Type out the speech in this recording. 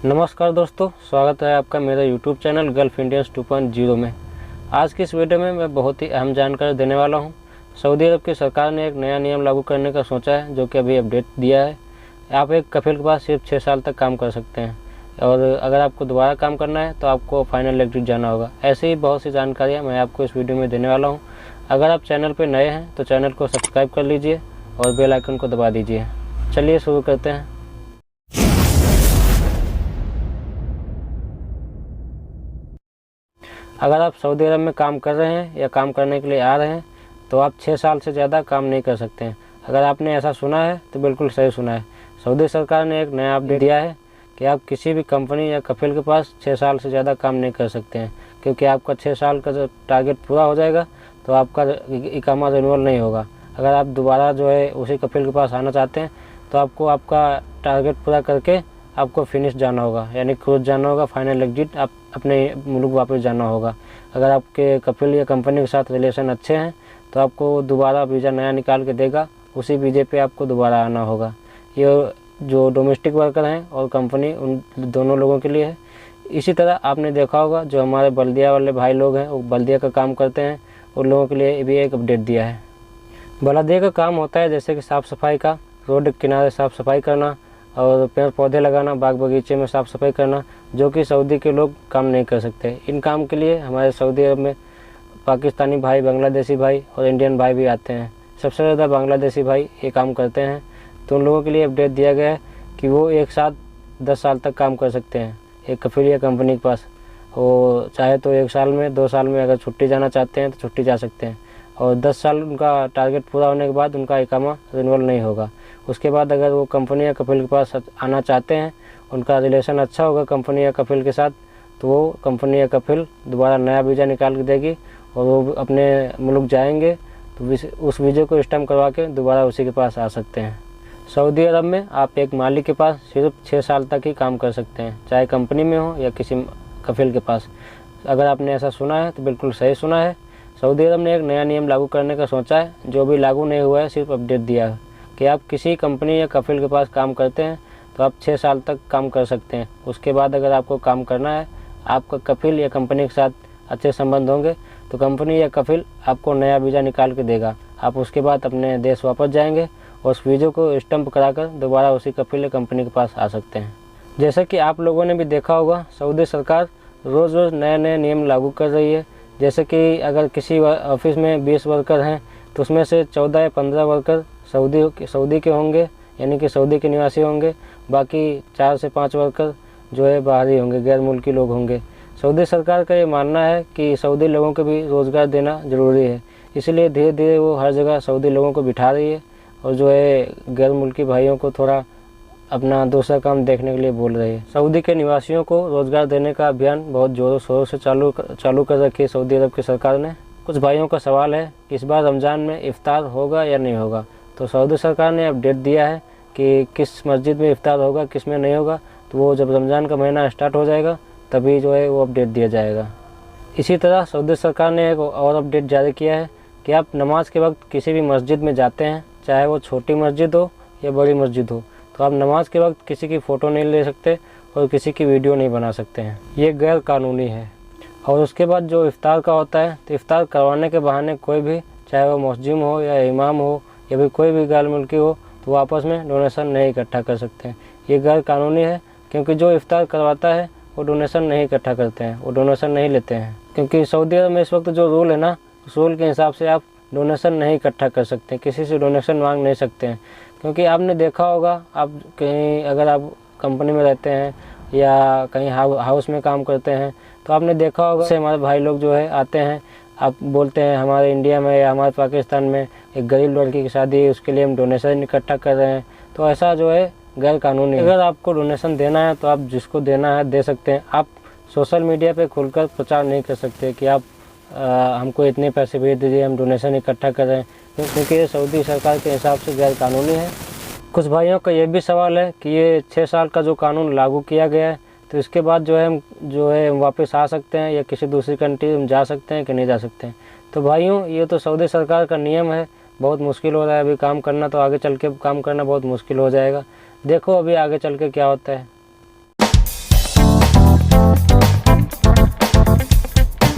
नमस्कार दोस्तों, स्वागत है आपका मेरा YouTube चैनल गल्फ इंडियंस 2.0 में। आज की इस वीडियो में मैं बहुत ही अहम जानकारी देने वाला हूं। सऊदी अरब की सरकार ने एक नया नियम लागू करने का सोचा है, जो कि अभी अपडेट दिया है। आप एक कफिल के पास सिर्फ 6 साल तक काम कर सकते हैं और अगर आपको दोबारा काम करना है तो आपको फाइनल एग्जिट जाना होगा। ऐसे ही बहुत सी जानकारियाँ मैं आपको इस वीडियो में देने वाला हूँ। अगर आप चैनल पर नए हैं तो चैनल को सब्सक्राइब कर लीजिए और बेल आइकन को दबा दीजिए। चलिए शुरू करते हैं। अगर आप सऊदी अरब में काम कर रहे हैं या काम करने के लिए आ रहे हैं तो आप 6 साल से ज़्यादा काम नहीं कर सकते हैं। अगर आपने ऐसा सुना है तो बिल्कुल सही सुना है। सऊदी सरकार ने एक नया अपडेट दिया है कि आप किसी भी कंपनी या कफिल के पास 6 साल से ज़्यादा काम नहीं कर सकते हैं, क्योंकि आपका 6 साल का जब टारगेट पूरा हो जाएगा तो आपका इकामा रिन्यूअल नहीं होगा। अगर आप दोबारा उसी कफिल के पास आना चाहते हैं तो आपको आपका टारगेट पूरा करके आपको फिनिश जाना होगा, यानी क्रूज जाना होगा, फाइनल एग्जिट आप अपने मुल्क वापस जाना होगा। अगर आपके कफिल या कंपनी के साथ रिलेशन अच्छे हैं तो आपको दोबारा वीज़ा नया निकाल के देगा, उसी वीज़े पे आपको दोबारा आना होगा। ये जो डोमेस्टिक वर्कर हैं और कंपनी, उन दोनों लोगों के लिए है। इसी तरह आपने देखा होगा जो हमारे बल्दिया वाले भाई लोग हैं, वो बल्दिया का काम करते हैं, उन लोगों के लिए भी एक अपडेट दिया है। बल्दिया का काम होता है जैसे कि साफ़ सफाई का, रोड के किनारे साफ़ सफाई करना और पेड़ पौधे लगाना, बाग बगीचे में साफ़ सफाई करना, जो कि सऊदी के लोग काम नहीं कर सकते। इन काम के लिए हमारे सऊदी अरब में पाकिस्तानी भाई, बांग्लादेशी भाई और इंडियन भाई भी आते हैं। सबसे ज़्यादा बांग्लादेशी भाई ये काम करते हैं। तो उन लोगों के लिए अपडेट दिया गया है कि वो एक साथ 10 साल तक काम कर सकते हैं एक कफिल या कंपनी के पास। वो चाहे तो 1 साल में, 2 साल में अगर छुट्टी जाना चाहते हैं तो छुट्टी जा सकते हैं, और 10 साल उनका टारगेट पूरा होने के बाद उनका इकामा रिन्यूअल नहीं होगा। उसके बाद अगर वो कंपनी या कफिल के पास आना चाहते हैं, उनका रिलेशन अच्छा होगा कंपनी या कफिल के साथ, तो वो कंपनी या कफिल दोबारा नया वीज़ा निकाल के देगी और वो अपने मुल्क जाएंगे तो उस वीज़े को स्टैम्प करवा के दोबारा उसी के पास आ सकते हैं। सऊदी अरब में आप एक मालिक के पास सिर्फ 6 साल तक ही काम कर सकते हैं, चाहे कंपनी में हो या किसी कफिल के पास। अगर आपने ऐसा सुना है तो बिल्कुल सही सुना है। सऊदी अरब ने एक नया नियम लागू करने का सोचा है, जो भी लागू नहीं हुआ है, सिर्फ अपडेट दिया है कि आप किसी कंपनी या कफिल के पास काम करते हैं तो आप 6 साल तक काम कर सकते हैं। उसके बाद अगर आपको काम करना है, आपका कफिल या कंपनी के साथ अच्छे संबंध होंगे तो कंपनी या कफिल आपको नया वीज़ा निकाल के देगा। आप उसके बाद अपने देश वापस जाएंगे और उस वीज़े को स्टम्प कराकर दोबारा उसी कफिल या कंपनी के पास आ सकते हैं। जैसे कि आप लोगों ने भी देखा होगा, सऊदी सरकार रोज़ रोज़ नए नए नियम लागू कर रही है। जैसे कि अगर किसी ऑफिस में 20 वर्कर हैं तो उसमें से 14 या 15 वर्कर सऊदी के होंगे, यानी कि सऊदी के निवासी होंगे। बाकी 4 से 5 वर्कर बाहरी होंगे, गैर मुल्की लोग होंगे। सऊदी सरकार का ये मानना है कि सऊदी लोगों को भी रोज़गार देना ज़रूरी है, इसलिए धीरे धीरे वो हर जगह सऊदी लोगों को बिठा रही है और गैर मुल्की भाइयों को थोड़ा अपना दूसरा काम देखने के लिए बोल रही है। सऊदी के निवासियों को रोज़गार देने का अभियान बहुत ज़ोरों शोरों से चालू कर रखी है सऊदी अरब की सरकार ने। कुछ भाइयों का सवाल है कि इस बार रमज़ान में इफ्तार होगा या नहीं होगा। तो सऊदी सरकार ने अपडेट दिया है कि किस मस्जिद में इफ्तार होगा, किस में नहीं होगा, तो वो जब रमज़ान का महीना स्टार्ट हो जाएगा तभी वो अपडेट दिया जाएगा। इसी तरह सऊदी सरकार ने एक और अपडेट जारी किया है कि आप नमाज के वक्त किसी भी मस्जिद में जाते हैं, चाहे वो छोटी मस्जिद हो या बड़ी मस्जिद हो, तो आप नमाज के वक्त किसी की फ़ोटो नहीं ले सकते और किसी की वीडियो नहीं बना सकते हैं। ये गैर कानूनी है। और उसके बाद जो इफ्तार का होता है, तो इफ्तार करवाने के बहाने कोई भी, चाहे वो मुस्लिम हो या इमाम हो या भी कोई भी गैर मुल्की हो, तो वो आपस में डोनेशन नहीं इकट्ठा कर सकते हैं। ये गैर कानूनी है, क्योंकि जो इफ्तार करवाता है वो डोनेशन नहीं इकट्ठा करते हैं, वो डोनेशन नहीं लेते हैं। क्योंकि सऊदी अरब में इस वक्त जो रूल है ना, उस रूल के हिसाब से आप डोनेशन नहीं इकट्ठा कर सकते, किसी से डोनेशन मांग नहीं सकते हैं। क्योंकि आपने देखा होगा, आप कहीं अगर आप कंपनी में रहते हैं या कहीं हाउस में काम करते हैं तो आपने देखा होगा से हमारे भाई लोग आते हैं, आप बोलते हैं हमारे इंडिया में या हमारे पाकिस्तान में एक गरीब लड़की की शादी है, उसके लिए हम डोनेशन इकट्ठा कर रहे हैं। तो ऐसा गैर कानूनी है। अगर आपको डोनेशन देना है तो आप जिसको देना है दे सकते हैं। आप सोशल मीडिया पे खुलकर प्रचार नहीं कर सकते कि आप हमको इतने पैसे भेज दीजिए, हम डोनेशन इकट्ठा कर रहे हैं, क्योंकि ये सऊदी सरकार के हिसाब से गैर कानूनी है। कुछ भाइयों का ये भी सवाल है कि ये 6 साल का जो कानून लागू किया गया है, तो इसके बाद हम वापस आ सकते हैं या किसी दूसरी कंट्री हम जा सकते हैं कि नहीं जा सकते हैं। तो भाइयों, ये तो सऊदी सरकार का नियम है, बहुत मुश्किल हो रहा है अभी काम करना, तो आगे चल के काम करना बहुत मुश्किल हो जाएगा। देखो अभी आगे चल के क्या होता है।